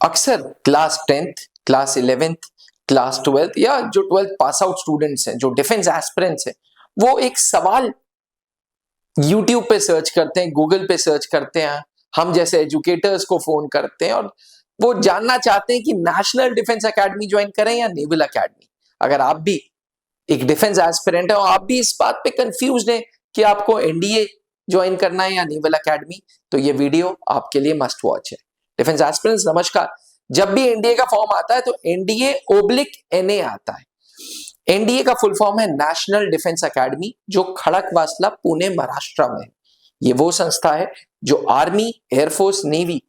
अक्सर class 10th, class 11th, class 12th या जो 12th पास आउट स्टूडेंट्स हैं, जो डिफेंस एस्पिरेंट्स हैं, वो एक सवाल यूट्यूब पे सर्च करते हैं, गूगल पे सर्च करते हैं, हम जैसे एजुकेटर्स को फोन करते हैं और वो जानना चाहते हैं कि नेशनल डिफेंस एकेडमी ज्वाइन करें या नेवल एकेडमी। अगर आप भी एक डिफेंस एस्पिरेंट है और आप भी इस बात पे कंफ्यूज हैं कि आपको एनडीए ज्वाइन करना है या नेवल एकेडमी, तो ये वीडियो आपके लिए मस्ट वॉच है। डिफेंस एस्पिरेंट्स नमस्कार। जब भी एनडीए का फॉर्म आता है तो एनडीए/एनए आता है। एनडीए का फुल फॉर्म है नेशनल डिफेंस एकेडमी, जो खड़कवासला पुणे महाराष्ट्र में है। ये वो संस्था है जो आर्मी, एयरफोर्स, नेवी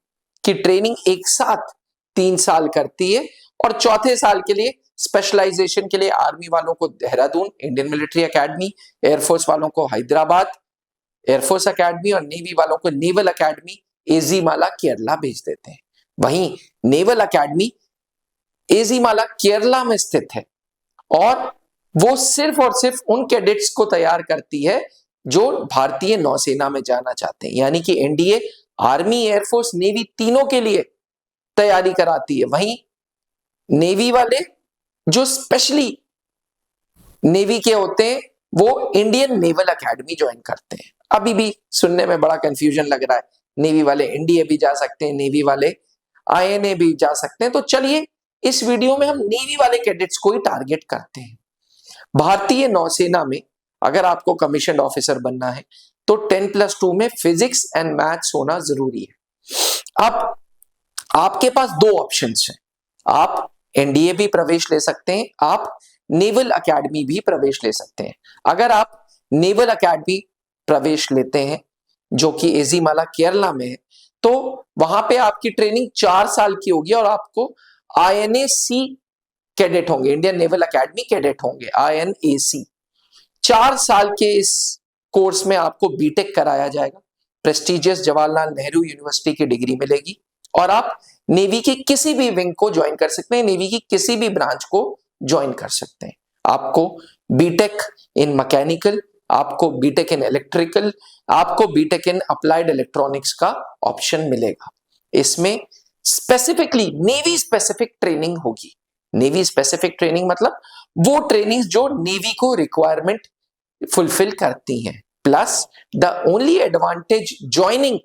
की ट्रेनिंग एक साथ 3 साल करती है और चौथे साल के लिए स्पेशलाइजेशन के लिए आर्मी वालों को Dehradun Indian military academy, air force वालों को हैदराबाद एयरफोर्स एकेडमी और नेवी वालों को नेवल एकेडमी एजीमाला केरला भेज देते हैं। वहीं नेवल एकेडमी एजीमाला केरला में स्थित है और वो सिर्फ और सिर्फ उन कैडेट्स को तैयार करती है जो भारतीय नौसेना में जाना चाहते हैं। यानी कि एनडीए आर्मी, एयरफोर्स, नेवी तीनों के लिए तैयारी कराती है। वहीं नेवी वाले जो स्पेशली नेवी के होते हैं वो इंडियन नेवल एकेडमी ज्वाइन करते हैं। अभी भी सुनने में बड़ा कंफ्यूजन लग रहा है, नेवी वाले एनडीए भी जा सकते हैं, नेवी वाले आईएनए भी जा सकते हैं। तो चलिए इस वीडियो में हम नेवी वाले कैडेट्स को ही टारगेट करते हैं। भारतीय नौसेना में अगर आपको कमीशन ऑफिसर बनना है तो 10+2 में फिजिक्स एंड मैथ्स होना जरूरी है। अब आपके पास 2 ऑप्शंस हैं। आप एनडीए भी प्रवेश ले सकते हैं, आप नेवल एकेडमी भी प्रवेश ले सकते हैं। अगर आप नेवल एकेडमी प्रवेश लेते हैं जो कि एजीमाला केरला में है, तो वहां पे आपकी ट्रेनिंग 4 साल की होगी और आपको आईएनएसी कैडेट होंगे, इंडियन नेवल एकेडमी कैडेट होंगे, आईएनएसी। 4 साल के इस कोर्स में आपको बीटेक कराया जाएगा, प्रेस्टिजियस जवाहरलाल नेहरू यूनिवर्सिटी की डिग्री मिलेगी और आप नेवी की किसी भी विंग को ज्वाइन कर सकते हैं, नेवी की किसी भी ब्रांच को ज्वाइन कर सकते हैं। आपको बीटेक इन मैकेनिकल, आपको बीटेक इन इलेक्ट्रिकल, आपको बीटेक इन अप्लाइड इलेक्ट्रॉनिक्स का ऑप्शन मिलेगा। इसमें स्पेसिफिकली नेवी स्पेसिफिक ट्रेनिंग होगी। नेवी स्पेसिफिक ट्रेनिंग मतलब वो ट्रेनिंग जो नेवी को रिक्वायरमेंट फुलफिल करती हैं। Plus the only advantage joining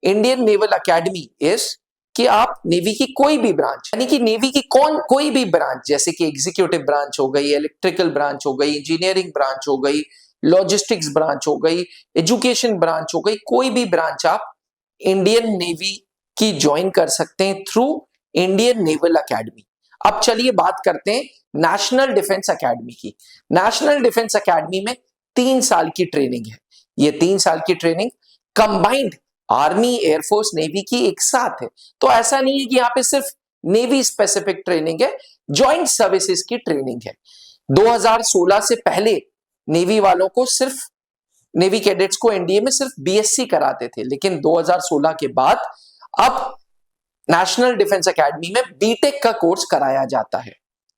Indian naval academy is कि आप नेवी की कोई भी ब्रांच, यानी कि नेवी की कोई भी ब्रांच, जैसे कि एग्जीक्यूटिव ब्रांच हो गई, इलेक्ट्रिकल ब्रांच हो गई, इंजीनियरिंग ब्रांच हो गई, लॉजिस्टिक्स ब्रांच हो गई, एजुकेशन ब्रांच हो गई, कोई भी ब्रांच आप इंडियन नेवी की ज्वाइन कर सकते हैं थ्रू इंडियन नेवल एकेडमी। अब चलिए बात करते हैं नेशनल डिफेंस एकेडमी की। नेशनल डिफेंस एकेडमी में 3 साल की ट्रेनिंग है। ये 3 साल की training combined army, air force, navy की एक साथ है। तो ऐसा नहीं है कि यहाँ पे सिर्फ नेवी स्पेसिफिक ट्रेनिंग है, ज्वाइंट सर्विसेज की ट्रेनिंग है। 2016 से पहले नेवी वालों को सिर्फ, नेवी कैडेट्स को एनडीए में सिर्फ बीएससी कराते थे, लेकिन 2016 के बाद अब नेशनल डिफेंस एकेडमी में बीटेक का कोर्स कराया जाता है।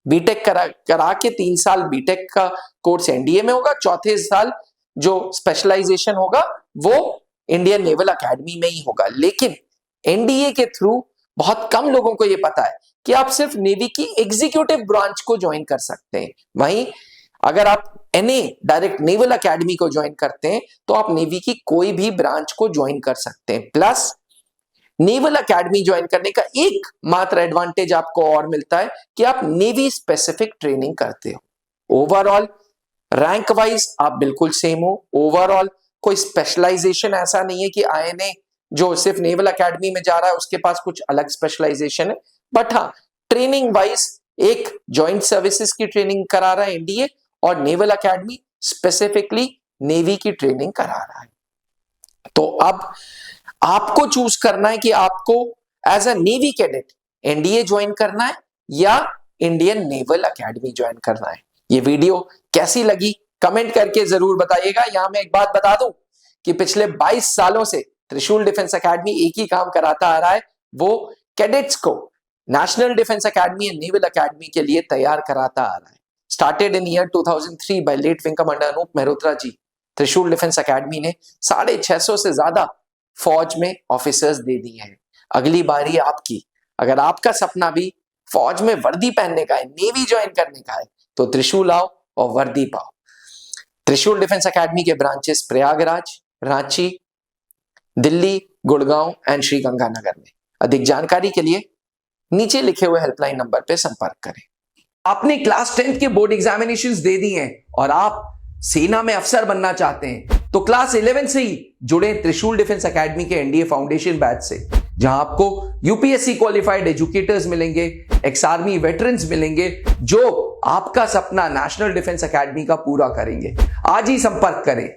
बीटेक करा के 3 साल बीटेक का कोर्स एनडीए में होगा, चौथे साल जो स्पेशलाइजेशन होगा वो इंडियन नेवल एकेडमी में ही होगा। लेकिन एनडीए के थ्रू बहुत कम लोगों को यह पता है कि आप सिर्फ नेवी की एग्जीक्यूटिव ब्रांच को ज्वाइन कर सकते हैं। वहीं अगर आप एनए डायरेक्ट नेवल एकेडमी को ज्वाइन करते हैं तो आप नेवी की कोई भी ब्रांच को ज्वाइन कर सकते हैं। प्लस नेवल एकेडमी ज्वाइन करने का एक मात्र एडवांटेज आपको और मिलता है कि आप नेवी स्पेसिफिक ट्रेनिंग करते हो। ओवरऑल रैंक वाइज आप बिल्कुल सेम हो। ओवरऑल कोई स्पेशलाइजेशन ऐसा नहीं है कि आईएनए जो सिर्फ नेवल एकेडमी में जा रहा है उसके पास कुछ अलग स्पेशलाइजेशन है। बट हाँ, ट्रेनिंग वाइज एक जॉइंट सर्विसेज की ट्रेनिंग करा रहा है एनडीए और नेवल एकेडमी स्पेसिफिकली नेवी की ट्रेनिंग करा रहा है। तो अब आपको चूज करना है कि आपको as a navy cadet NDA join करना है या इंडियन नेवल एकेडमी ज्वाइन करना है। ये वीडियो कैसी लगी कमेंट करके जरूर बताइएगा। यहां मैं एक बात बता दूं कि पिछले 22 सालों से त्रिशूल डिफेंस एकेडमी एक ही काम कराता आ रहा है, वो कैडेट्स को national defence academy and naval academy के लिए तैयार कराता आ रहा है। Started in year 2003 by late wing commander Anoop Mehrotra ji, Trishul defence academy ने 650 से ज्यादा फौज में ऑफिसर्स दे दिए हैं। अगली बारी आपकी। अगर आपका सपना भी फौज में वर्दी पहनने का है, नेवी ज्वाइन करने का है, तो त्रिशूल आओ और वर्दी पाओ। त्रिशूल डिफेंस एकेडमी के ब्रांचेस प्रयागराज, रांची, दिल्ली, गुड़गांव एंड श्री गंगानगर में। अधिक जानकारी के लिए नीचे लिखे हुए हेल्पलाइन नंबर पर संपर्क करें। आपने क्लास 10th के बोर्ड एग्जामिनेशंस दे दिए हैं और आप सेना में अफसर बनना चाहते हैं, तो क्लास 11 से ही जुड़े त्रिशूल डिफेंस एकेडमी के एनडीए फाउंडेशन बैच से, जहां आपको यूपीएससी क्वालिफाइड एजुकेटर्स मिलेंगे, एक्स आर्मी वेटरन्स मिलेंगे, जो आपका सपना नेशनल डिफेंस एकेडमी का पूरा करेंगे। आज ही संपर्क करें